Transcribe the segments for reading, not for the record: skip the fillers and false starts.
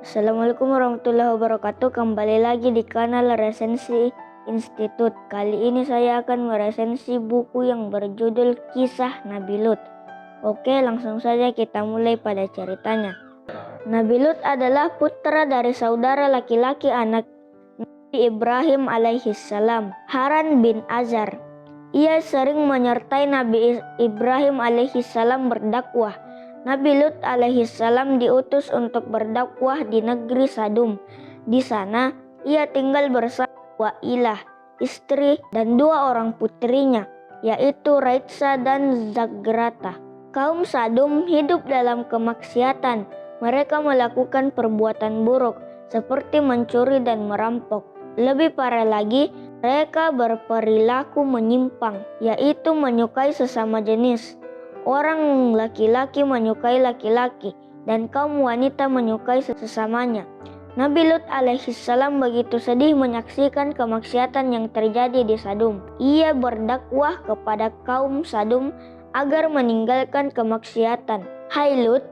Assalamualaikum warahmatullahi wabarakatuh. Kembali lagi di kanal Resensi Institut. Kali ini saya akan meresensi buku yang berjudul Kisah Nabi Lut. Oke, langsung saja kita mulai pada ceritanya. Nabi Lut adalah putra dari saudara laki-laki anak Nabi Ibrahim alaihissalam, Haran bin Azar. Ia sering menyertai Nabi Ibrahim alaihissalam berdakwah. Nabi Lut alaihissalam diutus untuk berdakwah di negeri Sadum. Di sana ia tinggal bersama Wailah, istri dan dua orang putrinya, yaitu Raitsa dan Zagrata. Kaum Sadum hidup dalam kemaksiatan. Mereka melakukan perbuatan buruk seperti mencuri dan merampok. Lebih parah lagi, mereka berperilaku menyimpang, yaitu menyukai sesama jenis. Orang laki-laki menyukai laki-laki dan kaum wanita menyukai sesamanya. Nabi Lut alaihissalam begitu sedih menyaksikan kemaksiatan yang terjadi di Sadum. Ia berdakwah kepada kaum Sadum agar meninggalkan kemaksiatan. Hai Lut,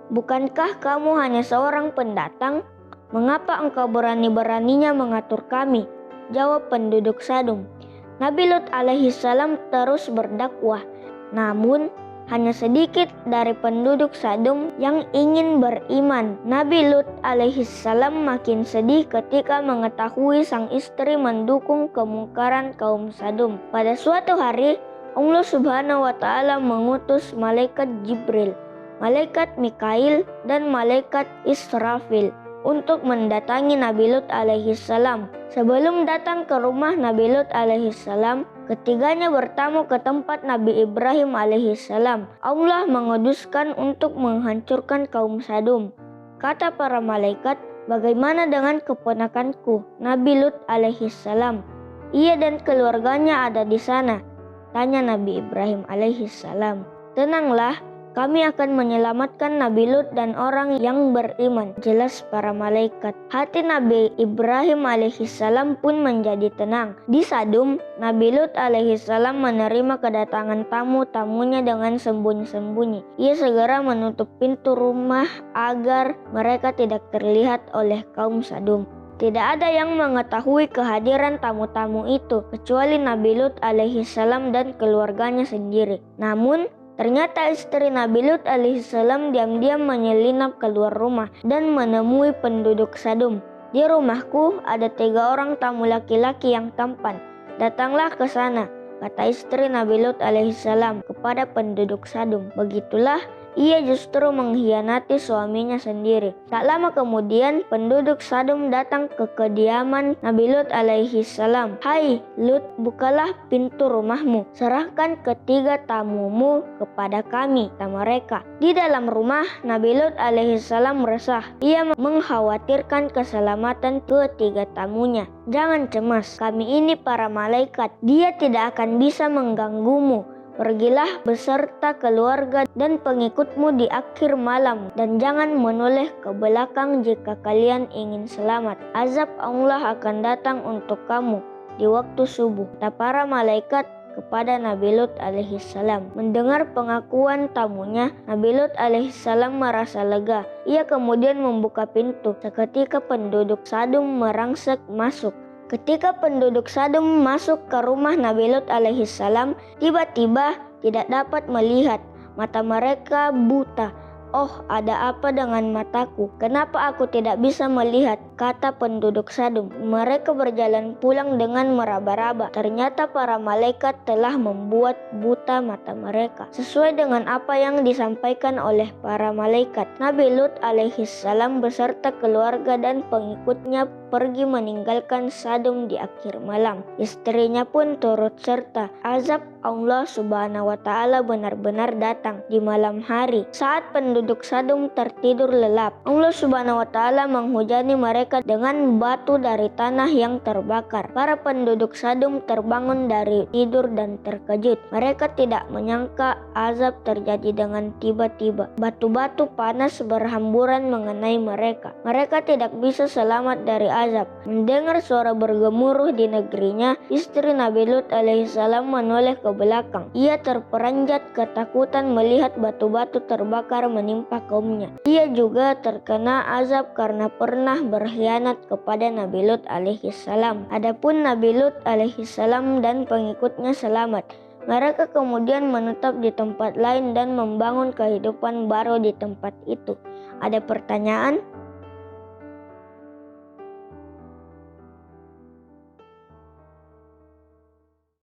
bukankah kamu hanya seorang pendatang? Mengapa engkau berani-beraninya mengatur kami? Jawab penduduk Sadum. Nabi Lut alaihissalam terus berdakwah. Namun hanya sedikit dari penduduk Sadum yang ingin beriman. Nabi Lut alaihissalam makin sedih ketika mengetahui sang istri mendukung kemungkaran kaum Sadum. Pada suatu hari, Allah Subhanahu wa Ta'ala mengutus malaikat Jibril, malaikat Mikail, dan malaikat Israfil untuk mendatangi Nabi Lut alaihissalam. Sebelum datang ke rumah Nabi Lut alaihissalam, ketiganya bertamu ke tempat Nabi Ibrahim alaihissalam. Allah menguduskan untuk menghancurkan kaum Sadum. Kata para malaikat, bagaimana dengan keponakanku Nabi Lut alaihissalam? Ia dan keluarganya ada di sana. Tanya Nabi Ibrahim alaihissalam. Tenanglah, kami akan menyelamatkan Nabi Lut dan orang yang beriman. Jelas para malaikat. Hati Nabi Ibrahim alaihissalam pun menjadi tenang. Di Sadum, Nabi Lut alaihissalam menerima kedatangan tamu-tamunya dengan sembunyi-sembunyi. Ia segera menutup pintu rumah agar mereka tidak terlihat oleh kaum Sadum. Tidak ada yang mengetahui kehadiran tamu-tamu itu kecuali Nabi Lut alaihissalam dan keluarganya sendiri. Namun ternyata istri Nabi Lut alaihissalam diam-diam menyelinap keluar rumah dan menemui penduduk Sadum. Di rumahku ada 3 orang tamu laki-laki yang tampan. Datanglah ke sana, kata istri Nabi Lut alaihissalam kepada penduduk Sadum. Begitulah ia justru mengkhianati suaminya sendiri. Tak lama kemudian penduduk Sadum datang ke kediaman Nabi Lut alaihissalam. Hai Lut, bukalah pintu rumahmu. Serahkan ketiga tamumu kepada kami, kata mereka. Di dalam rumah Nabi Lut alaihissalam resah. Ia mengkhawatirkan keselamatan ketiga tamunya. Jangan cemas, kami ini para malaikat. Dia tidak akan bisa mengganggumu. Pergilah beserta keluarga dan pengikutmu di akhir malam dan jangan menoleh ke belakang jika kalian ingin selamat. Azab Allah akan datang untuk kamu di waktu subuh. Kata para malaikat kepada Nabi Lut alaihissalam. Mendengar pengakuan tamunya, Nabi Lut alaihissalam merasa lega. Ia kemudian membuka pintu. Seketika penduduk Sadum merangsek masuk. Ketika penduduk Sadum masuk ke rumah Nabi Lut alaihissalam, tiba-tiba tidak dapat melihat. Mata mereka buta. Oh, ada apa dengan mataku? Kenapa aku tidak bisa melihat? Kata penduduk Sadum. Mereka berjalan pulang dengan meraba-raba. Ternyata para malaikat telah membuat buta mata mereka. Sesuai dengan apa yang disampaikan oleh para malaikat, Nabi Lut alaihissalam beserta keluarga dan pengikutnya pergi meninggalkan Sadum di akhir malam. Istrinya pun turut serta. Azab Allah Subhanahu wa Ta'ala benar-benar datang di malam hari saat penduduk Sadum tertidur lelap. Allah Subhanahu wa Ta'ala menghujani mereka dengan batu dari tanah yang terbakar. Para penduduk Sadum terbangun dari tidur dan terkejut. Mereka tidak menyangka azab terjadi dengan tiba-tiba. Batu-batu panas berhamburan mengenai mereka. Mereka tidak bisa selamat dari azab. Mendengar suara bergemuruh di negerinya, istri Nabi Lut alaihissalam menoleh ke belakang. Ia terperanjat ketakutan melihat batu-batu terbakar menimpa kaumnya. Ia juga terkena azab karena pernah berkhianat kepada Nabi Lut alaihissalam. Adapun Nabi Lut alaihissalam dan pengikutnya selamat. Mereka kemudian menetap di tempat lain dan membangun kehidupan baru di tempat itu. Ada pertanyaan?